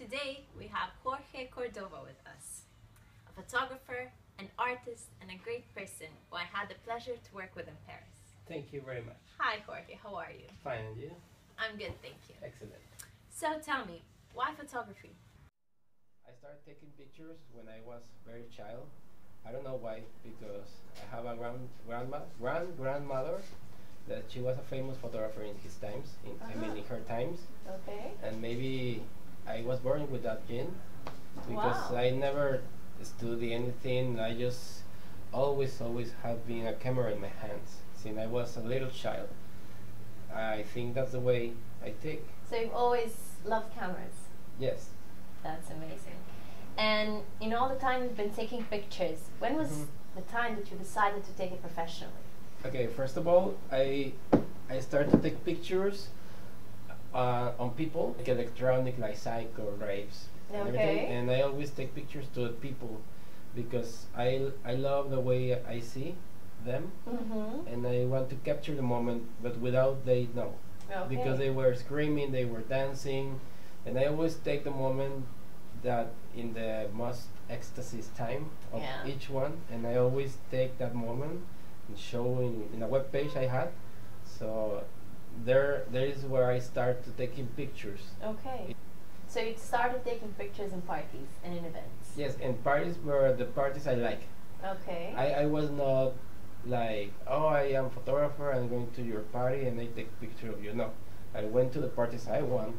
Today we have Jorge Cordova with us, a photographer, an artist, and a great person who I had the pleasure to work with in Paris. Thank you very much. Hi Jorge, how are you? Fine, and you? I'm good, thank you. Excellent. So tell me, why photography? I started taking pictures when I was very child. I don't know why, because I have a grandmother that she was a famous photographer in his times, in her times. Okay. And maybe I was born with that gene, because Wow. I never studied anything. I just always have been a camera in my hands since I was a little child. I think that's the way I take. So you've always loved cameras? Yes. That's amazing. And in all the time you've been taking pictures, when was the time that you decided to take it professionally? Okay, first of all, I started to take pictures on people, like electronic, like cycle, rapes, and everything. And I always take pictures to the people because I love the way I see them, and I want to capture the moment, but without they know. Because they were screaming, they were dancing, and I always take the moment that in the most ecstasy time of each one, and I always take that moment and show in a web page I had. So there is where I start to taking pictures. Okay. So you started taking pictures in parties and in events? Yes, and parties were the parties I like. Okay. I was not like, oh, I am a photographer, I'm going to your party and I take a picture of you. No, I went to the parties I want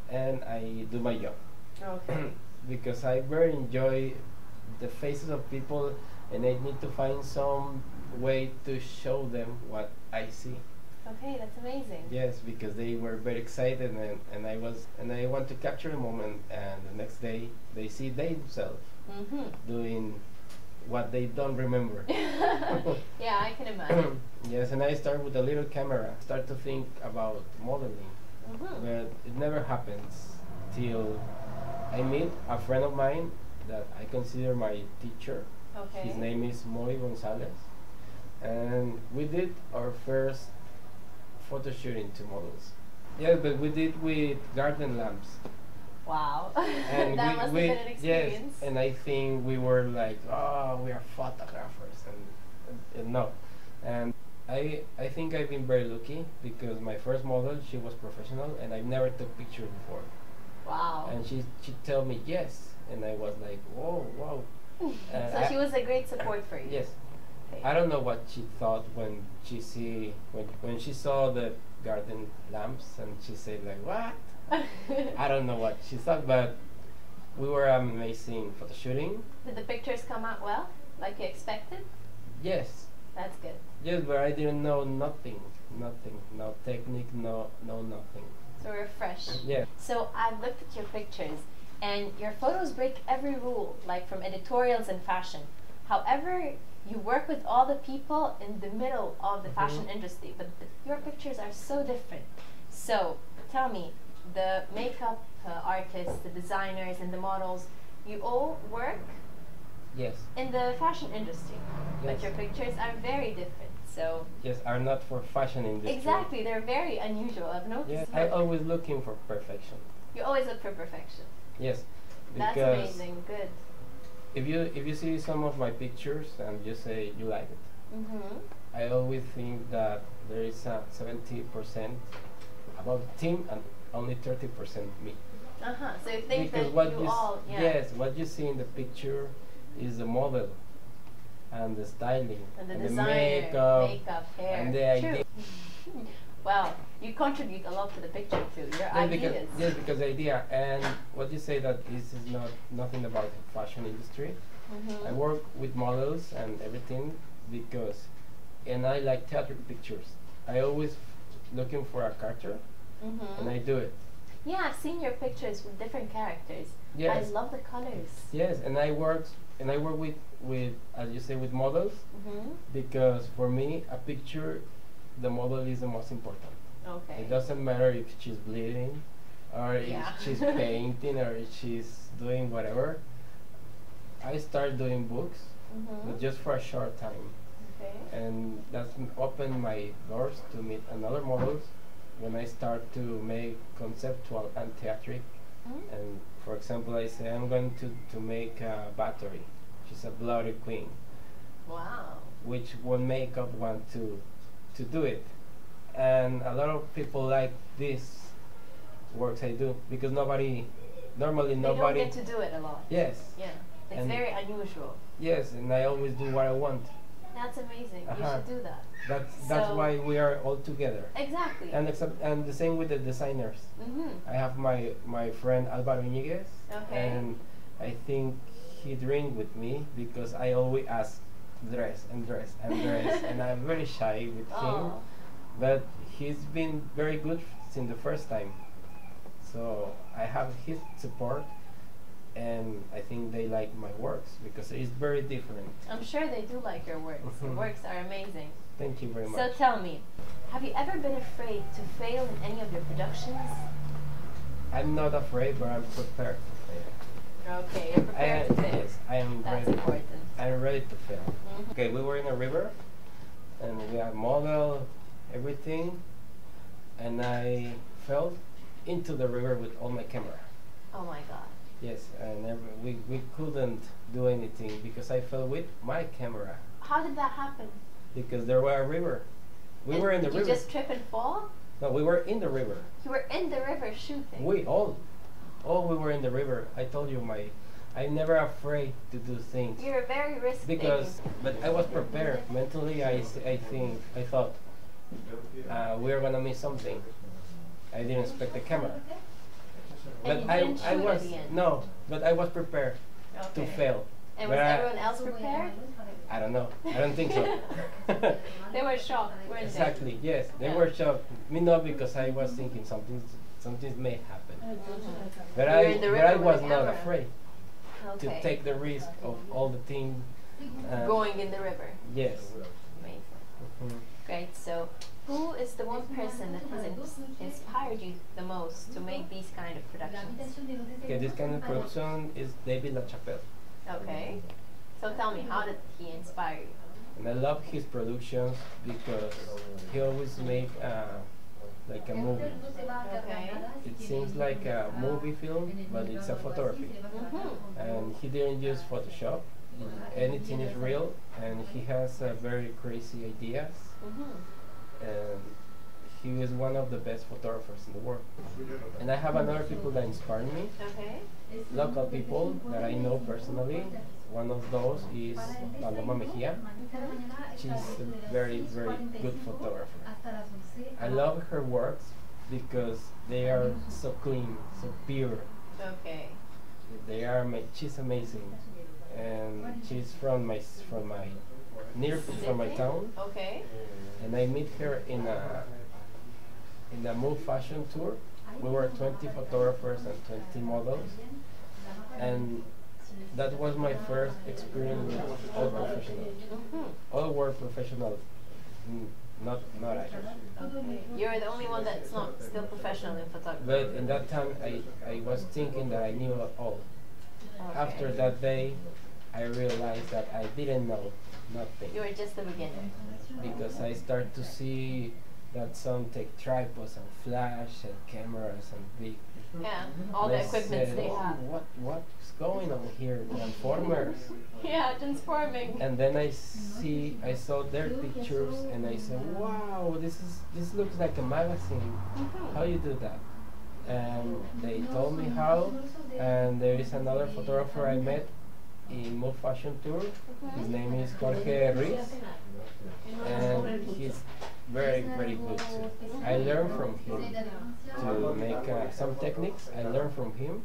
and I do my job. Okay. Because I very enjoy the faces of people, and I need to find some way to show them what I see. Okay, that's amazing. Yes, because they were very excited, and I want to capture a moment, and the next day they see themselves doing what they don't remember. Yeah, I can imagine. Yes, and I start with a little camera, start to think about modeling, but it never happens till I meet a friend of mine that I consider my teacher. Okay. His name is Moy Gonzalez, and we did our first photo shooting to models. Yeah, but we did with garden lamps. Wow. And that must have been an experience. Yes, and I think we were like, oh, we are photographers, and no. And I think I've been very lucky because my first model, she was professional, and I've never took pictures before. Wow. And she told me yes, and I was like, whoa, wow. So she was a great support for you. Yes. Okay. I don't know what she thought when she saw the garden lamps, and she said like, what? I don't know what she thought, but we were amazing photo shooting. Did the pictures come out well, like you expected? Yes. That's good. Yes, but I didn't know nothing, no technique, no nothing. So we're fresh. Yeah. So I've looked at your pictures, and your photos break every rule, like from editorials and fashion. However, you work with all the people in the middle of the fashion industry, but your pictures are so different. So tell me, the makeup artists, the designers, and the models, you all work in the fashion industry, but your pictures are very different. So yes, are not for fashion industry. Exactly, they're very unusual. I've noticed. Yes, I'm always looking for perfection. You always look for perfection. Yes, that's amazing. Good. If you see some of my pictures and you say you like it, I always think that there is a 70% about the team and only 30% me. So you think because that what you all, yes, what you see in the picture is the model and the styling and the designer, makeup, hair, and the idea. Well, you contribute a lot to the picture too. Your ideas. Yes, because the idea, and what you say that this is nothing about the fashion industry. I work with models and everything because, and I like theater pictures. I always looking for a character, and I do it. Yeah, I've seen your pictures with different characters. Yes. I love the colors. Yes, and I work with as you say, with models, because for me a picture, the model is the most important. Okay. It doesn't matter if she's bleeding, or if she's painting, or if she's doing whatever. I started doing books, but just for a short time. Okay. And that's opened my doors to meet another models when I start to make conceptual and theatric And for example, I say I'm going to make a battery. She's a bloody queen. Wow. Which one makeup want to do it, and a lot of people like this works I do because normally they don't get to do it a lot. Yes. Yeah. It's very unusual. Yes, and I always do what I want. That's amazing. You should do that. That's why we are all together. Exactly. And the same with the designers. I have my friend Alvaro Iñiguez, and I think he drink with me because I always ask dress and dress and dress, and I'm very shy with him. But he's been very good since the first time. So I have his support, and I think they like my works because it's very different. I'm sure they do like your works. Your works are amazing. Thank you very much. So tell me, have you ever been afraid to fail in any of your productions? I'm not afraid, but I'm prepared to fail. Okay, you're prepared to fail. Yes, I am That's ready. important. I'm ready to fail. Okay, we were in a river, and we had model, everything, and I fell into the river with all my camera. Oh my God. Yes, and we couldn't do anything because I fell with my camera. How did that happen? Because there was a river. We were in the river. You just trip and fall? No, we were in the river. You were in the river shooting? We all we were in the river. I told you I'm never afraid to do things. You're very risky. But I was prepared mentally. I thought we are gonna miss something. I didn't expect the camera. And But you didn't shoot at the end? But I was prepared to fail. And was everyone else prepared? I don't know. I don't think so. They were shocked, weren't they? Exactly. Yes, they were shocked. Me not because I was thinking something may happen. But I was not afraid to take the risk of all the things. Going in the river. Yes. Amazing. Great. So, who is the one person that has inspired you the most to make these kind of productions? Okay, this kind of production is David LaChapelle. Okay. So tell me, how did he inspire you? And I love his productions because he always make like a movie. Okay. It seems like a movie film, but it's a photography. And he didn't use Photoshop. Anything is real, and he has very crazy ideas. And he is one of the best photographers in the world. And I have another people that inspire me. Okay. Local people that I know personally. One of those is Paloma Mejia. She's a very, very good photographer. I love her works because they are so clean, so pure. Okay. She's amazing, and she's from my town. Okay. And I meet her in a Move fashion tour. We were 20 photographers and 20 models, and that was my first experience with all professionals. All were professional, not actors. You're the only one that's not still professional in photography. But in that time, I was thinking that I knew it all. Okay. After that day, I realized that I didn't know nothing. You were just the beginner. Because I start to see that some take tripods and flash and cameras and big. Yeah, all the equipment they have. What's going on here? Transformers. Yeah, transforming. And then I saw their pictures, and I said, wow, this looks like a magazine. How you do that? And they told me how. And there is another photographer I met in Move Fashion Tour. His name is Jorge Ruiz, and he's very, very good too. I learned from him to make some techniques. I learned from him.